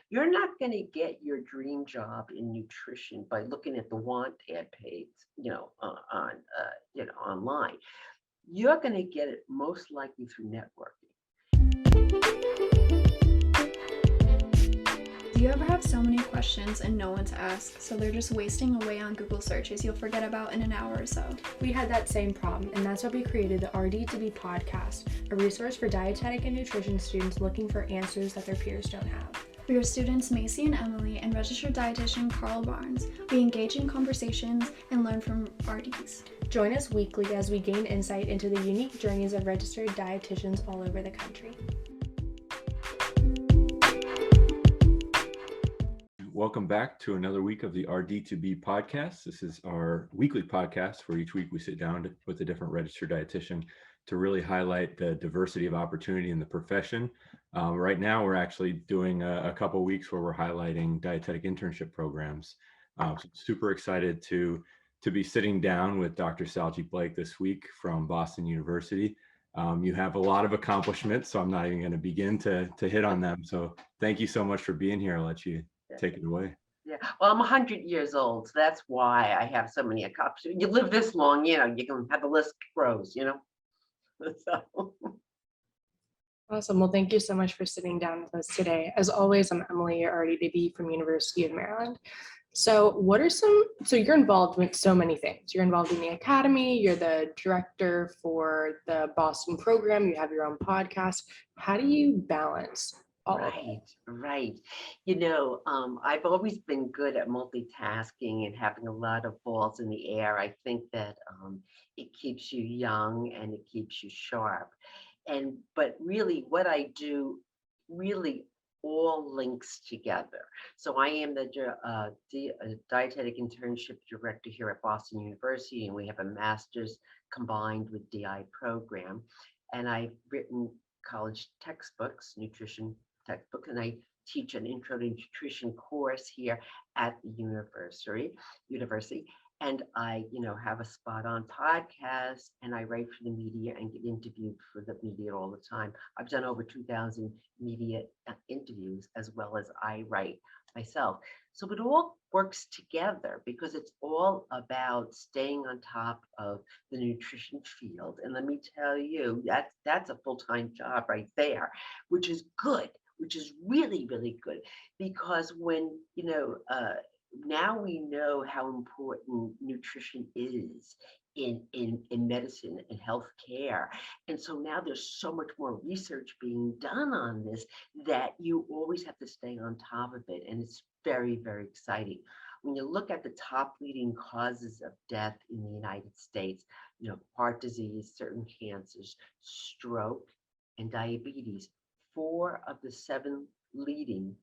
you're not going to get your dream job in nutrition by looking at the want ad page, online. You're going to get it most likely through networking. Do you ever have so many questions and no one to ask, so they're just wasting away on Google searches you'll forget about in an hour or so? We had that same problem, and that's why we created the RD2B podcast, a resource for dietetic and nutrition students looking for answers that their peers don't have. We are students Macy and Emily and registered dietitian Carl Barnes. We engage in conversations and learn from RDs. Join us weekly as we gain insight into the unique journeys of registered dietitians all over the country. Welcome back to another week of the RD2B podcast. This is our weekly podcast where each week we sit down with a different registered dietitian to really highlight the diversity of opportunity in the profession. Right now, we're actually doing a couple of weeks where we're highlighting dietetic internship programs. So super excited to be sitting down with Dr. Salge Blake this week from Boston University. You have a lot of accomplishments, so I'm not even going to begin to hit on them. So thank you so much for being here. I'll let you take it away. Yeah, well, I'm 100 years old, so that's why I have so many accomplishments. You live this long, you can have the list grows, So. Awesome. Well, thank you so much for sitting down with us today. As always, I'm Emily, your RDBB from University of Maryland. So you're involved with so many things. You're involved in the academy, you're the director for the Boston program, you have your own podcast. How do you balance all of it? Right. I've always been good at multitasking and having a lot of balls in the air. I think that it keeps you young and it keeps you sharp. But really what I do really all links together. So I am the Dietetic Internship Director here at Boston University, and we have a master's combined with DI program. And I've written college textbooks, nutrition textbooks, and I teach an intro to nutrition course here at the university. And I, have a spot on podcast, and I write for the media and get interviewed for the media all the time. I've done over 2,000 media interviews, as well as I write myself. So it all works together because it's all about staying on top of the nutrition field. And let me tell you, that's a full-time job right there, which is good, which is really, really good, because when, now we know how important nutrition is in medicine and healthcare. And so now there's so much more research being done on this that you always have to stay on top of it. And it's very, very exciting. When you look at the top leading causes of death in the United States, heart disease, certain cancers, stroke, and diabetes, 4 of the 7 leading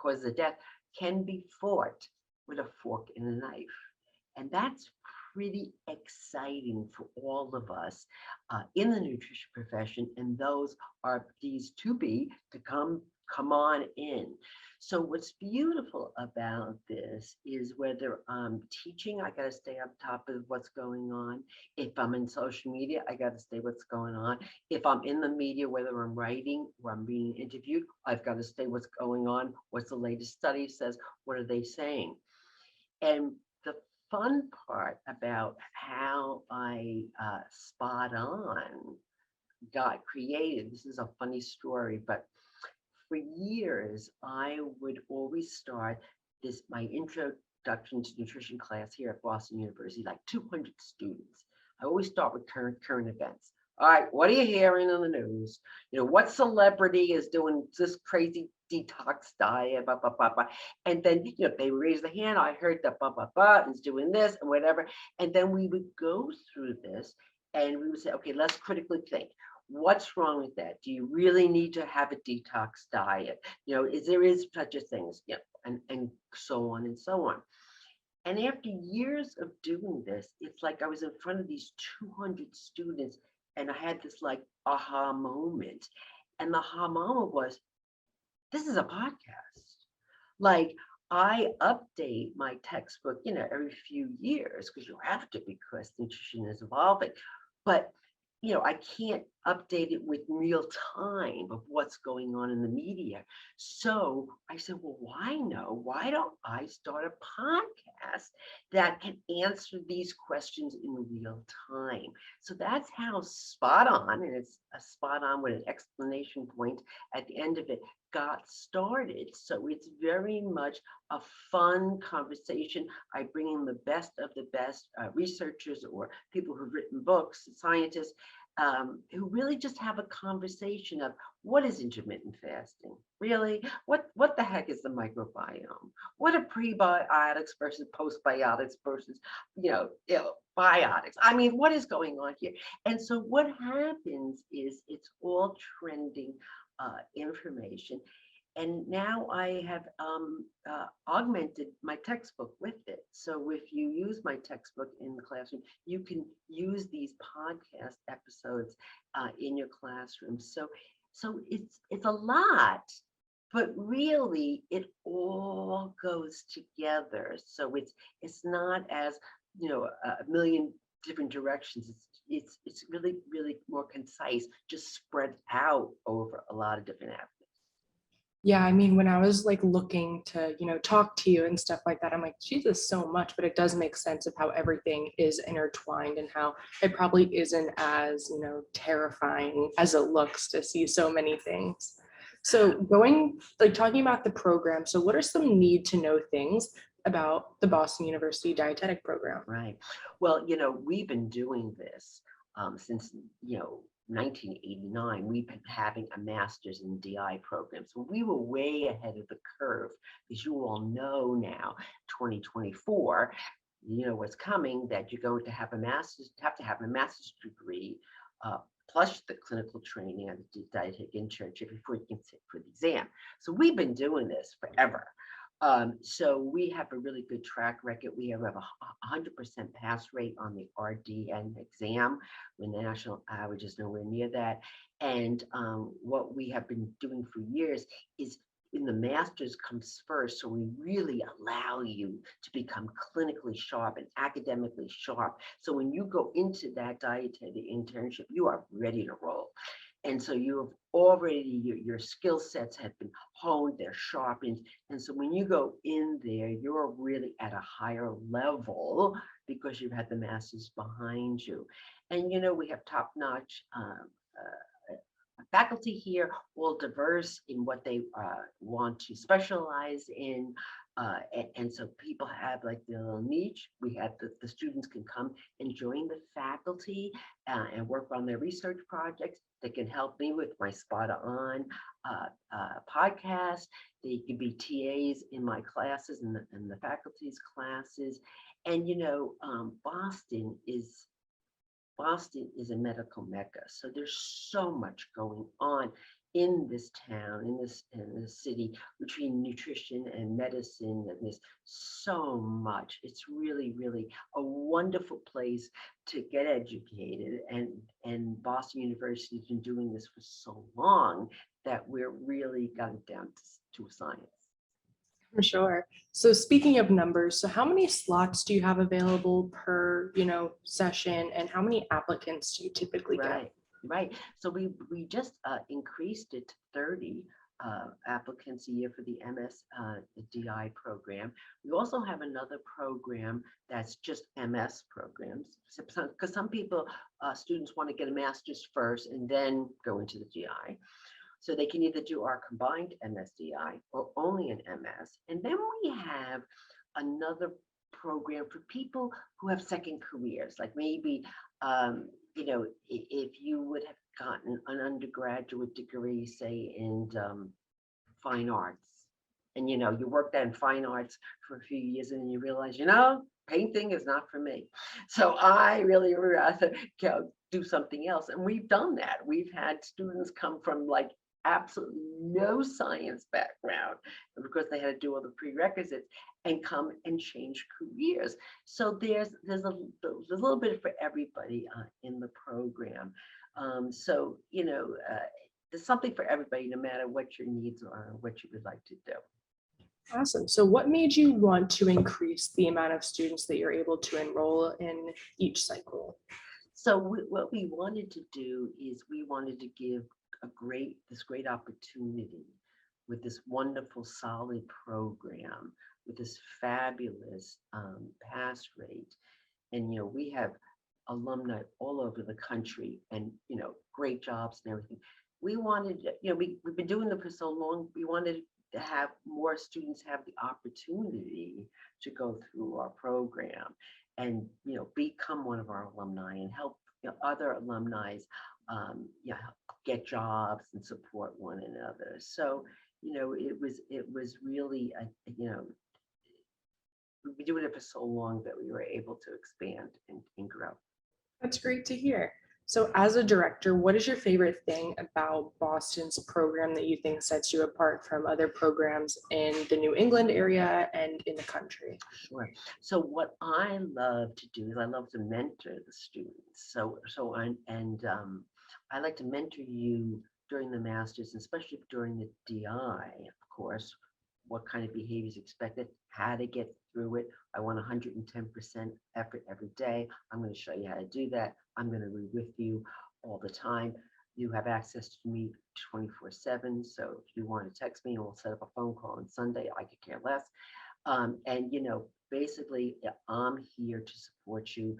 causes of death can be fought with a fork and a knife. And that's pretty exciting for all of us in the nutrition profession, and those are these to come on in. So what's beautiful about this is whether I'm teaching, I got to stay on top of what's going on. If I'm in social media, I got to stay what's going on. If I'm in the media, whether I'm writing or I'm being interviewed, I've got to stay what's going on. What's the latest study says? What are they saying? And the fun part about how I spot on got created, this is a funny story, but for years, I would always start my introduction to nutrition class here at Boston University, like 200 students. I always start with current events. All right, what are you hearing on the news? What celebrity is doing this crazy detox diet, blah, blah, blah, blah. And then, they raise the hand. I heard that blah, blah, blah is doing this and whatever. And then we would go through this and we would say, okay, let's critically think. What's wrong with that? Do you really need to have a detox diet? There is such a thing, and so on and so on. And after years of doing this, it's like I was in front of these 200 students and I had this like aha moment. And the aha moment was, this is a podcast. Like I update my textbook, every few years because you have to, because nutrition is evolving. But I can't updated with real time of what's going on in the media. So I said, well, why don't I start a podcast that can answer these questions in real time? So that's how Spot On, and it's a spot on with an explanation point at the end of it, got started. So it's very much a fun conversation. I bring in the best of the best researchers or people who've written books, scientists, who really just have a conversation of what is intermittent fasting? Really? What the heck is the microbiome? What are prebiotics versus postbiotics versus, biotics? I mean, what is going on here? And so what happens is it's all trending information. And now I have augmented my textbook with it. So if you use my textbook in the classroom, you can use these podcast episodes in your classroom. So it's a lot, but really it all goes together. So it's not as a million different directions. It's really more concise, just spread out over a lot of different avenues. Yeah, I mean, when I was like looking to, talk to you and stuff like that, I'm like, Jesus, so much, but it does make sense of how everything is intertwined and how it probably isn't as, terrifying as it looks to see so many things. So talking about the program, so what are some need to know things about the Boston University Dietetic program? Right. Well, we've been doing this since, 1989. We've been having a master's in DI program. So we were way ahead of the curve, as you all know now, 2024, what's coming, that you're going to have to have a master's degree, plus the clinical training and the dietetic internship before you can sit for the exam. So we've been doing this forever. So we have a really good track record. We have a 100% pass rate on the RDN exam, when the national average is nowhere near that. And what we have been doing for years is, in the master's comes first, so we really allow you to become clinically sharp and academically sharp. So when you go into that dietetic internship, you are ready to roll. And so you have already, your skill sets have been honed, they're sharpened. And so when you go in there, you're really at a higher level because you've had the masters behind you. And, we have top-notch faculty here, all diverse in what they want to specialize in. And so people have like their little niche. We have the students can come and join the faculty and work on their research projects. They can help me with my Spot On podcast. They can be TAs in my classes and the faculty's classes. And Boston is a medical mecca. So there's so much going on in this town, in this city, between nutrition and medicine, and there's so much. It's really a wonderful place to get educated, and Boston University has been doing this for so long that we're really gotten down to science. For sure. So speaking of numbers, so how many slots do you have available per, session, and how many applicants do you typically get? Right. So we just increased it to 30 applicants a year for the MS DI program. We also have another program that's just MS programs, because some people, students want to get a master's first and then go into the GI. So they can either do our combined MSDI or only an MS. And then we have another program for people who have second careers, like maybe, if you would have gotten an undergraduate degree, say in fine arts, and you worked in fine arts for a few years and then you realize, painting is not for me. So I really rather do something else. And we've done that. We've had students come from like absolutely no science background, because they had to do all the prerequisites, and come and change careers. So there's a little bit for everybody in the program. So there's something for everybody, no matter what your needs are and what you would like to do. Awesome. So what made you want to increase the amount of students that you're able to enroll in each cycle? So what we wanted to do is we wanted to give this great opportunity with this wonderful solid program with this fabulous pass rate. And we have alumni all over the country, and great jobs and everything. We wanted, we've been doing it for so long. We wanted to have more students have the opportunity to go through our program and become one of our alumni and help other alumni get jobs and support one another. So it was really we've been doing it for so long that we were able to expand and grow. That's great to hear. So as a director, what is your favorite thing about Boston's program that you think sets you apart from other programs in the New England area and in the country? Sure. So what I love to do is I love to mentor the students. I like to mentor you during the masters, especially during the DI, of course, what kind of behavior is expected, how to get through it. I want 110% effort every day. I'm going to show you how to do that. I'm going to be with you all the time. You have access to me 24/7. So if you want to text me, we'll set up a phone call on Sunday. I could care less. Basically, I'm here to support you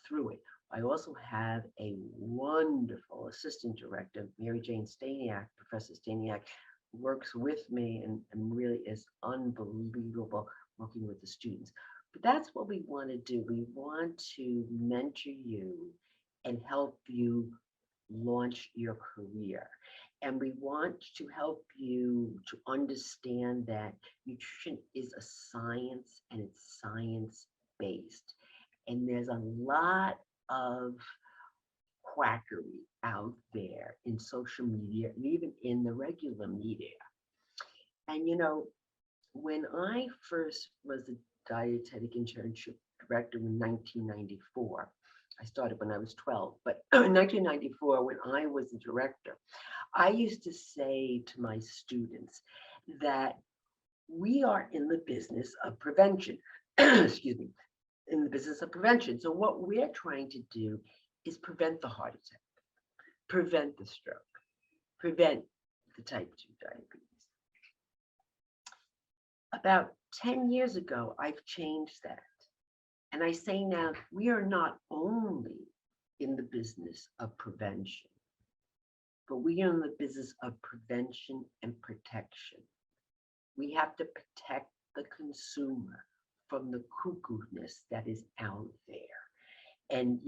through it. I also have a wonderful assistant director, Mary Jane Staniak. Professor Staniak works with me and really is unbelievable working with the students. But that's what we want to do. We want to mentor you and help you launch your career. And we want to help you to understand that nutrition is a science and it's science-based. And there's a lot of quackery out there in social media and even in the regular media. And when I first was a dietetic internship director in 1994, I started when I was 12, but in 1994, when I was a director, I used to say to my students that we are in the business of prevention, excuse me, in the business of prevention. So what we're trying to do is prevent the heart attack, prevent the stroke, prevent the type 2 diabetes. About 10 years ago, I've changed that. And I say now, we are not only in the business of prevention, but we are in the business of prevention and protection. We have to protect the consumer from the cuckoo-ness that is out there. And,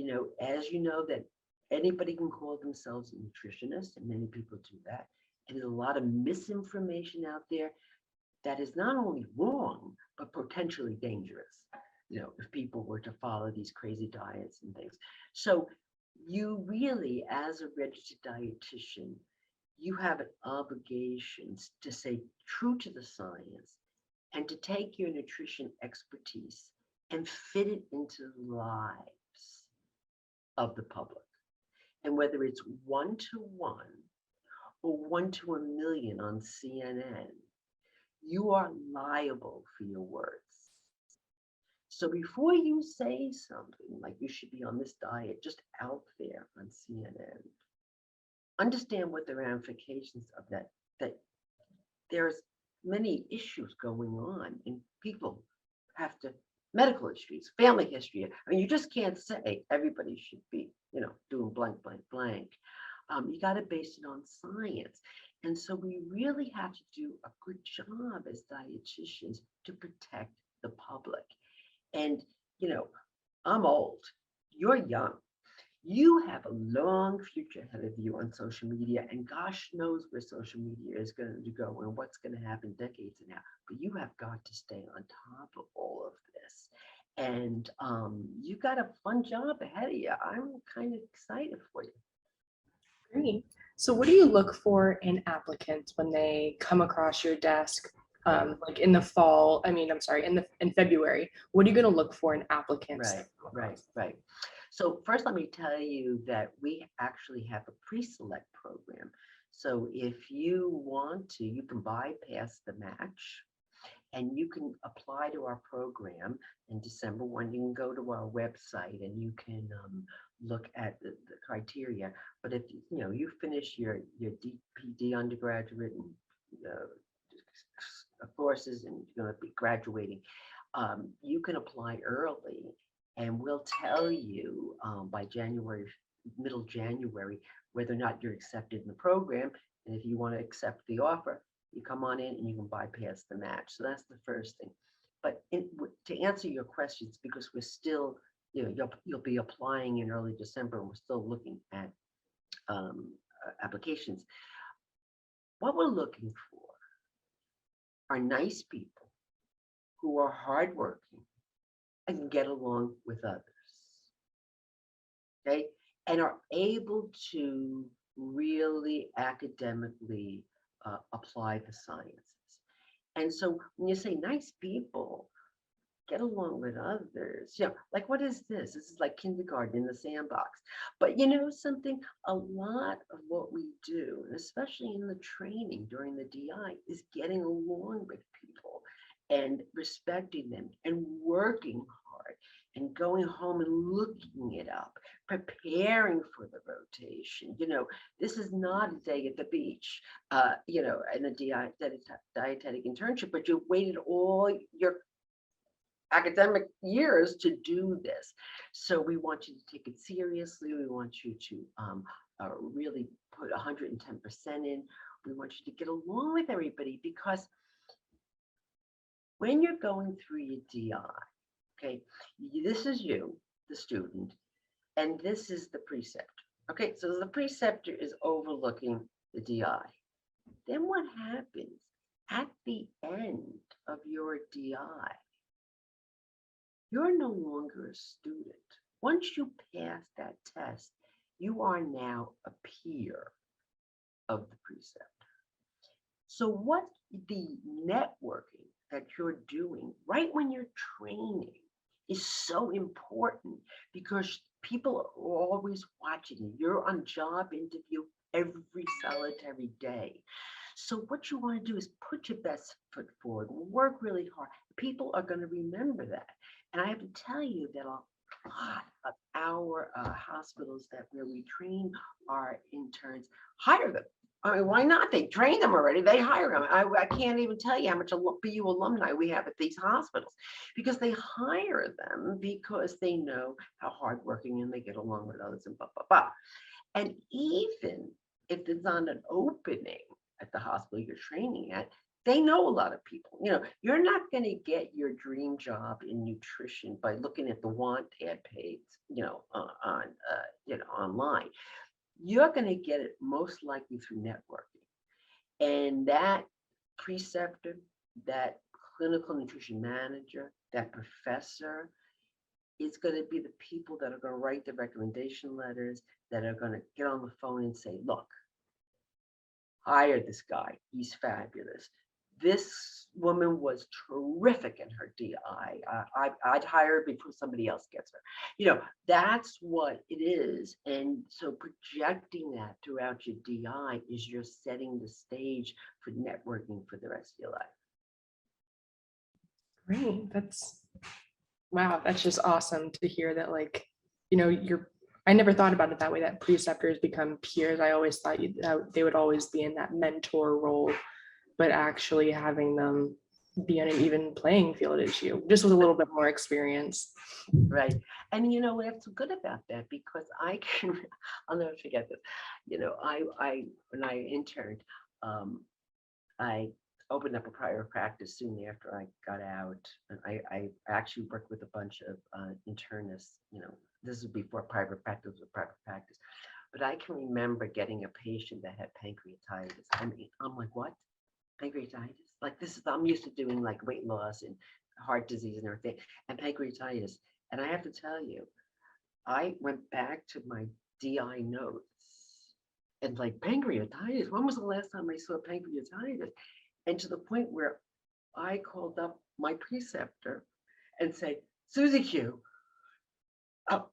as you know, that anybody can call themselves a nutritionist, and many people do that. And there's a lot of misinformation out there that is not only wrong, but potentially dangerous, if people were to follow these crazy diets and things. So you really, as a registered dietitian, you have an obligation to stay true to the science and to take your nutrition expertise and fit it into the lives of the public. And whether it's 1-to-1 or 1-to-1,000,000 on CNN, you are liable for your words. So before you say something like you should be on this diet just out there on CNN, understand what the ramifications of that there's many issues going on, and people have to, medical histories, family history. I mean, you just can't say everybody should be, doing blank, blank, blank. You got to base it on science. And so we really have to do a good job as dietitians to protect the public. And, I'm old, you're young. You have a long future ahead of you on social media, and gosh knows where social media is going to go and what's going to happen decades from now. But you have got to stay on top of all of this. And you got a fun job ahead of you. I'm kind of excited for you. Great. So what do you look for in applicants when they come across your desk, like in the fall? In February, what are you going to look for in applicants? Right. So first, let me tell you that we actually have a pre-select program. So if you want to, you can bypass the match and you can apply to our program in December 1. You can go to our website and you can look at the criteria. But if you finish your DPD undergraduate and courses and you're going to be graduating, you can apply early, and we'll tell you by January, middle January, whether or not you're accepted in the program. And if you want to accept the offer, you come on in and you can bypass the match. So that's the first thing. But to answer your questions, because we're still, you'll be applying in early December, and we're still looking at applications. What we're looking for are nice people who are hardworking and can get along with others, okay, and are able to really academically apply the sciences. And so when you say nice people, get along with others, like what is this? This is like kindergarten in the sandbox. But you know something, a lot of what we do, and especially in the training during the DI, is getting along with people and respecting them and working hard and going home and looking it up, preparing for the rotation. This is not a day at the beach, in the dietetic internship, but you waited all your academic years to do this. So we want you to take it seriously. We want you to really put 110% in. We want you to get along with everybody, because when you're going through your DI, okay, this is you, the student, and this is the preceptor. Okay, so the preceptor is overlooking the DI. Then what happens at the end of your DI? You're no longer a student. Once you pass that test, you are now a peer of the preceptor. So what the networking that you're doing right when you're training is so important, because people are always watching you. You're on job interview every solitary day. So what you want to do is put your best foot forward, work really hard. People are going to remember that. And I have to tell you that a lot of our hospitals where we train our interns hire them. I mean, why not? They train them already. They hire them. I can't even tell you how much BU alumni we have at these hospitals, because they hire them because they know how hardworking and they get along with others and blah, blah, blah. And even if there's not an opening at the hospital you're training at, they know a lot of people. You're not going to get your dream job in nutrition by looking at the want ad page, online. You're going to get it most likely through networking. And that preceptor, that clinical nutrition manager, that professor is going to be the people that are going to write the recommendation letters, that are going to get on the phone and say, look, hire this guy. He's fabulous. This woman was terrific in her DI. I'd hire her before somebody else gets her. That's what it is. And so projecting that throughout your DI is you're setting the stage for networking for the rest of your life. Great. Wow. That's just awesome to hear that, I never thought about it that way, that preceptors become peers. I always thought they would always be in that mentor role, but actually having them be on an even playing field as you, just with a little bit more experience. Right. And what's good about that, because I'll never forget this. When I interned, I opened up a private practice soon after I got out. And I actually worked with a bunch of internists. This is before private practice was private practice. But I can remember getting a patient that had pancreatitis. I mean, I'm like, what? Pancreatitis? Like I'm used to doing like weight loss and heart disease and everything, and pancreatitis. And I have to tell you, I went back to my DI notes and like, pancreatitis, when was the last time I saw pancreatitis? And to the point where I called up my preceptor and say, Susie Q,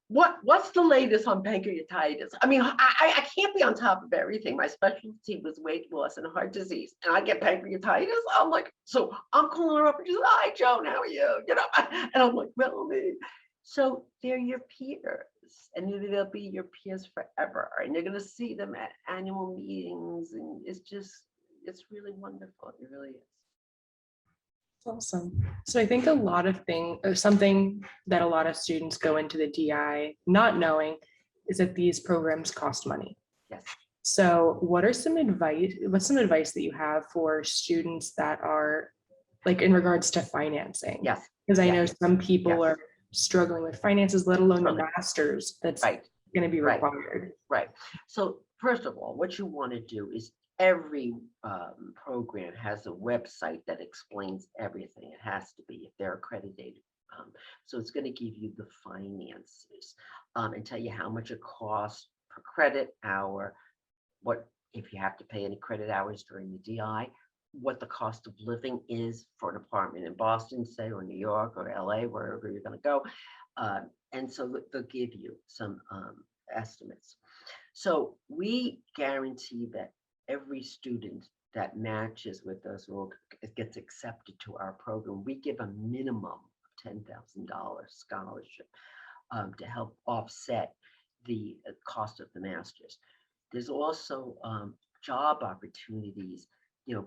what's the latest on pancreatitis? I mean, I can't be on top of everything. My specialty was weight loss and heart disease, and I get pancreatitis. I'm like, so I'm calling her up and she's like, hi, Joan, how are you? And I'm like, well, me. So they're your peers. and they'll be your peers forever, and you're going to see them at annual meetings, and it's really wonderful. It really is. Awesome. So I think a lot of something that a lot of students go into the DI not knowing is that these programs cost money. Yes. So what's some advice that you have for students that are like in regards to financing? Yes. Because I Yes. know some people Yes. are struggling with finances, let alone the Totally. masters that's Right. going to be Right. required. Right. So first of all, what you want to do is every program has a website that explains everything. It has to be if they're accredited. So it's going to give you the finances and tell you how much it costs per credit hour, what if you have to pay any credit hours during the DI, what the cost of living is for an apartment in Boston, say, or New York or LA, wherever you're going to go. And so they'll give you some estimates. So we guarantee that every student that matches with us or gets accepted to our program, we give a minimum of $10,000 scholarship to help offset the cost of the master's. There's also job opportunities,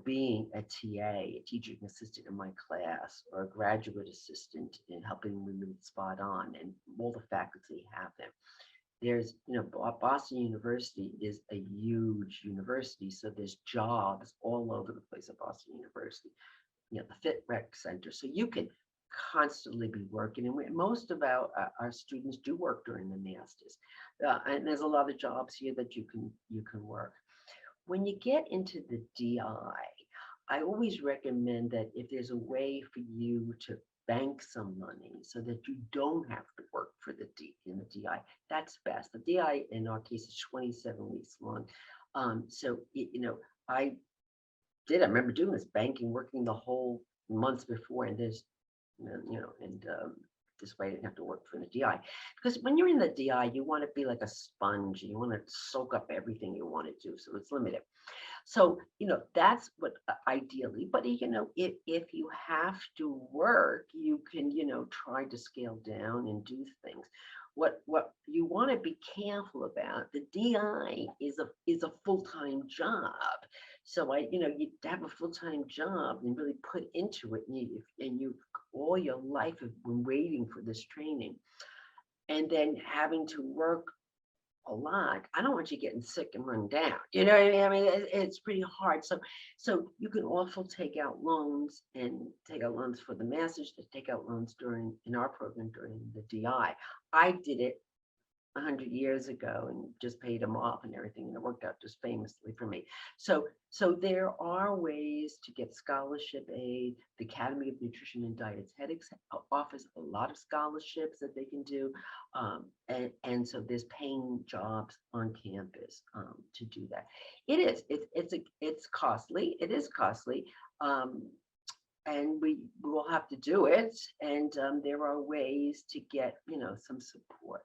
being a TA, a teaching assistant in my class, or a graduate assistant in helping women spot on, and all the faculty have them. There's, Boston University is a huge university, so there's jobs all over the place at Boston University, the Fit Rec Center. So you can constantly be working, and most of our students do work during the masters, and there's a lot of jobs here that you can work. When you get into the DI, I always recommend that if there's a way for you to bank some money so that you don't have to work for the DI, that's best. The DI in our case is 27 weeks long. So I remember doing this, banking, working the whole months before, and there's this way I didn't have to work for the DI. Because when you're in the DI, you want to be like a sponge. You want to soak up everything you want to do. So it's limited. So, that's what ideally, but if you have to work, you can, try to scale down and do things. What you want to be careful about, the DI is a full-time job. So you have a full-time job and really put into it, and you all your life have been waiting for this training, and then having to work a lot. I don't want you getting sick and run down. You know what I mean? I mean, it's pretty hard. So you can also take out loans for the masters, to take out loans in our program during the DI. I did it 100 years ago and just paid them off and everything, and it worked out just famously for me. So there are ways to get scholarship aid. The Academy of Nutrition and Dietetics offers a lot of scholarships that they can do, and so there's paying jobs on campus to do that. It's costly. It is costly. And we will have to do it, and there are ways to get some support.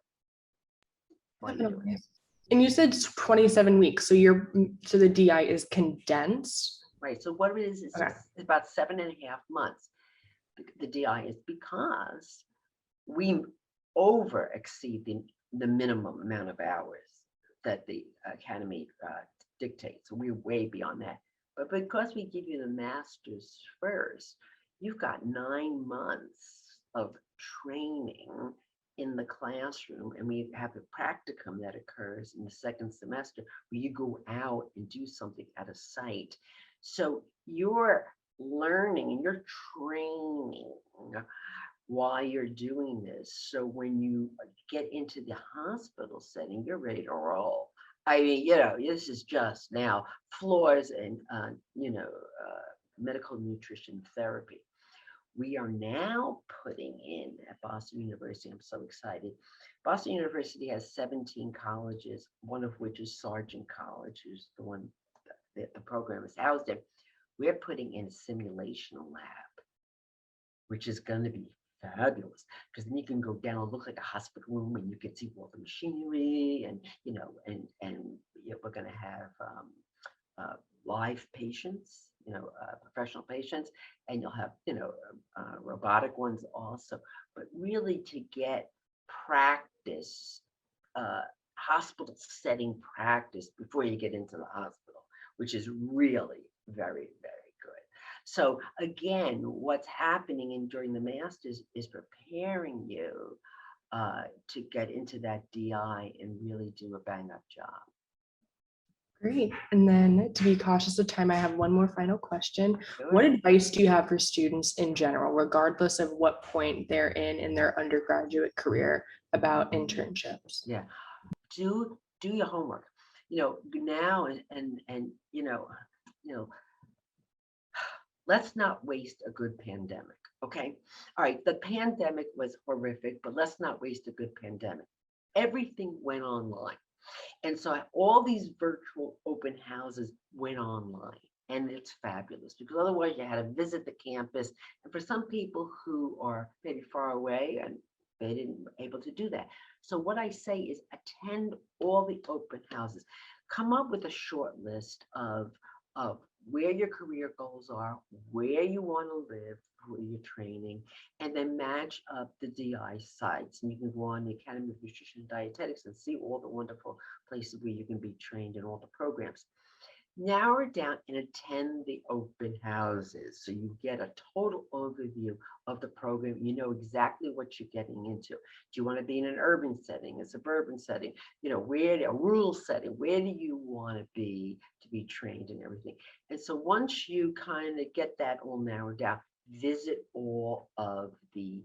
And you said 27 weeks, so the DI is condensed. Right. So what it is Okay. It's about 7.5 months. The DI is because we over exceed the minimum amount of hours that the academy dictates. So we're way beyond that. But because we give you the master's first, you've got 9 months of training in the classroom, and we have a practicum that occurs in the second semester where you go out and do something at a site. So you're learning and you're training while you're doing this. So when you get into the hospital setting, you're ready to roll. I mean, this is just now floors and, medical nutrition therapy. We are now putting in at Boston University, I'm so excited. Boston University has 17 colleges, one of which is Sargent College, who's the one that the program is housed in. We're putting in a simulation lab, which is going to be fabulous, because then you can go down and look like a hospital room, and you can see all the machinery, and we're going to have live patients, professional patients, and you'll have robotic ones also, but really to get practice hospital setting practice before you get into the hospital, which is really very, very good. So again, what's happening during the masters is preparing you to get into that DI and really do a bang up job. Great. And then to be cautious of time, I have one more final question. Sure. What advice do you have for students in general, regardless of what point they're in their undergraduate career, about internships? Yeah, do your homework. Now and let's not waste a good pandemic. Okay, all right. The pandemic was horrific, but let's not waste a good pandemic. Everything went online. And so all these virtual open houses went online, and it's fabulous because otherwise you had to visit the campus. And for some people who are maybe far away and they didn't able to do that. So what I say is attend all the open houses. Come up with a short list of where your career goals are, where you want to live for your training, and then match up the DI sites. And you can go on the Academy of Nutrition and Dietetics and see all the wonderful places where you can be trained in all the programs. Narrow it down and attend the open houses so you get a total overview of the program. You know exactly what you're getting into. Do you want to be in an urban setting, a suburban setting, where a rural setting? Where do you want to be trained and everything? And so once you kind of get that all narrowed down, visit all of the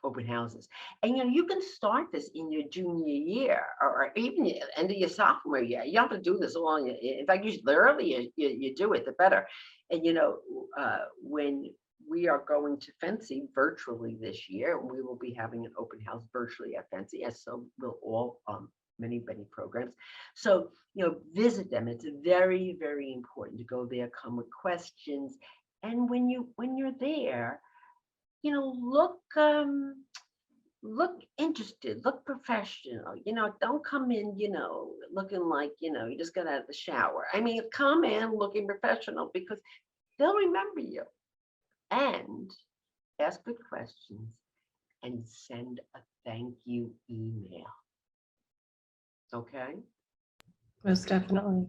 open houses. And you can start this in your junior year or even the end of your sophomore year. You don't have to do this all in fact, the earlier you do it, the better. And when we are going to Fancy virtually this year, we will be having an open house virtually at Fancy, as so will all many programs. So visit them. It's very, very important to go there, come with questions. And when you're there, look interested, look professional. Don't come in, looking like, you just got out of the shower. I mean, come in looking professional because they'll remember you. And ask good questions and send a thank you email. Okay? Most definitely.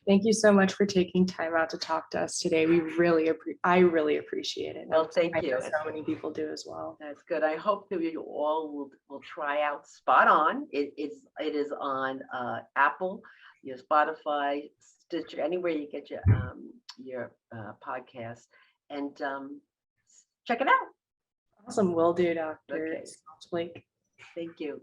Thank you so much for taking time out to talk to us today. I really appreciate it. Well, thank I you. know so many people do as well. That's good. I hope that you all will try out Spot On. It is on Apple, your Spotify, Stitcher, anywhere you get your podcast, and check it out. Awesome. Will do, Dr. Okay. Salge Blake. Thank you.